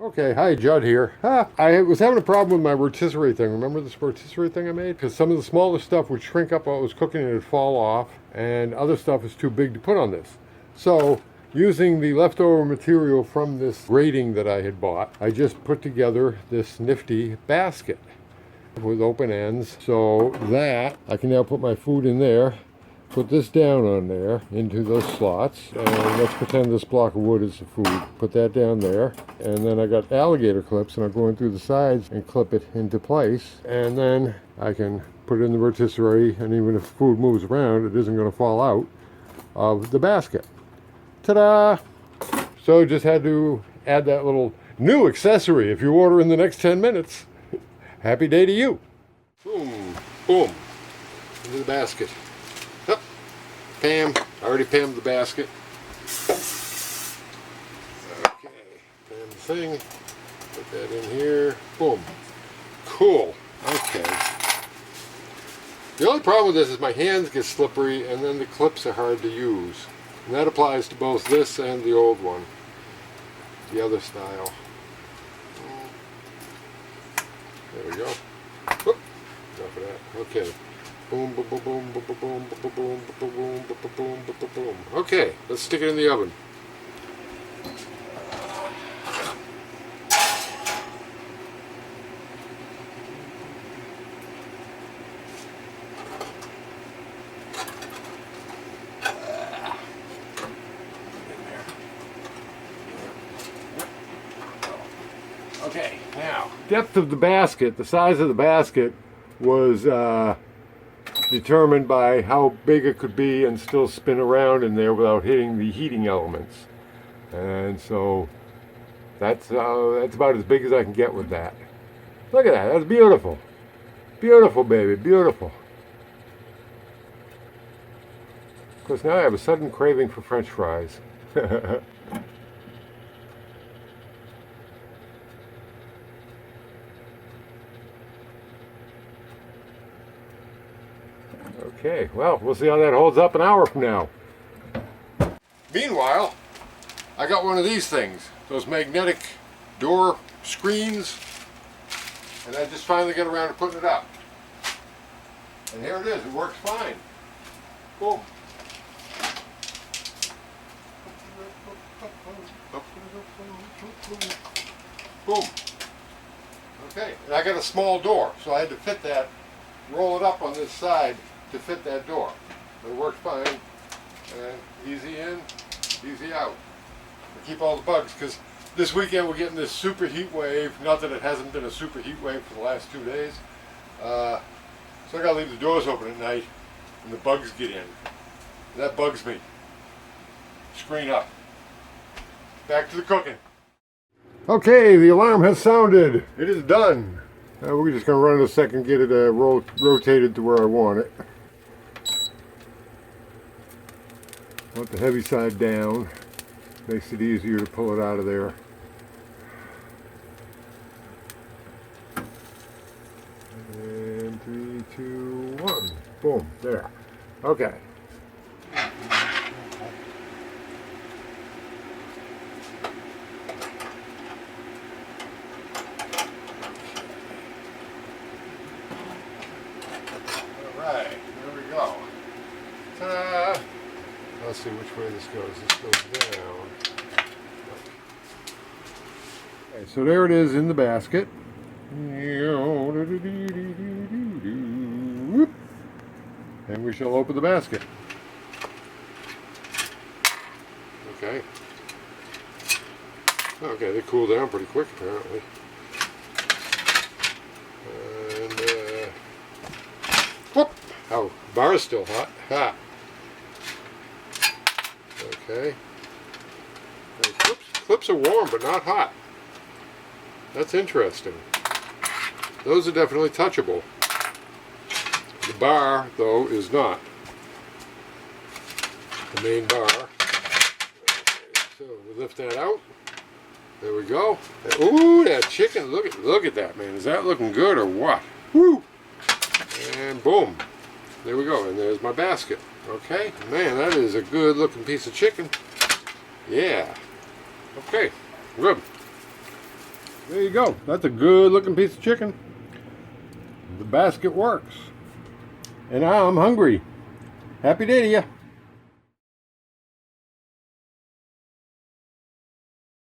Okay, hi, Judd here. I was having a problem with my rotisserie thing. Remember this rotisserie thing I made? Because some of the smaller stuff would shrink up while it was cooking and it'd fall off, and other stuff is too big to put on this. So, using the leftover material from this grating that I had bought, I just put together this nifty basket with open ends so that I can now put my food in there. Put this down on there into those slots, and let's pretend this block of wood is the food. Put that down there, and then I got alligator clips, and I'm going through the sides and clip it into place, and then I can put it in the rotisserie, and even if food moves around, it isn't going to fall out of the basket. Ta-da! So just had to add that little new accessory if you order in the next 10 minutes. Happy day to you. Boom, boom, into the basket. Pam, I already pammed the basket. Okay, pam the thing, put that in here, boom. Cool, okay. The only problem with this is my hands get slippery and then the clips are hard to use. And that applies to both this and the old one, the other style. There we go. Whoop. Enough of that, okay. Boom, boom, boom, boom, boom, boom, boom, boom, boom, boom, boom, boom, boom, boom. Okay, let's stick it in the oven. Okay, now, depth of the basket, the size of the basket was determined by how big it could be and still spin around in there without hitting the heating elements. And so that's about as big as I can get with that. Look at that, that's beautiful. Beautiful, baby, beautiful. Of course, now I have a sudden craving for French fries. Okay, well, we'll see how that holds up an hour from now. Meanwhile, I got one of these things, those magnetic door screens, and I just finally got around to putting it up. And here it is, it works fine. Boom. Boom. Okay, and I got a small door, so I had to fit that, roll it up on this side to fit that door. But it works fine, and easy in, easy out. I keep all the bugs, because this weekend we're getting this super heat wave, not that it hasn't been a super heat wave for the last 2 days. So I gotta leave the doors open at night, and the bugs get in. That bugs me. Screen up. Back to the cooking. Okay, the alarm has sounded. It is done. We're just going to run it a second, get it rotated to where I want it. Want the heavy side down. Makes it easier to pull it out of there. And 3, 2, 1. Boom. There. Okay. Let's see which way this goes. This goes down. Okay, so there it is in the basket. And we shall open the basket. Okay. Okay, they cool down pretty quick apparently. And whoop! Oh, the bar is still hot. Ha! Okay. Clips are warm, but not hot. That's interesting. Those are definitely touchable. The bar, though, is not. The main bar. Okay, so we lift that out. There we go. Ooh, that chicken! Look at that, man. Is that looking good or what? Woo! And boom. There we go. And there's my basket. Okay, man, that is a good looking piece of chicken. Yeah. Okay, good. There you go. That's a good looking piece of chicken. The basket works. And I'm hungry. Happy day to you.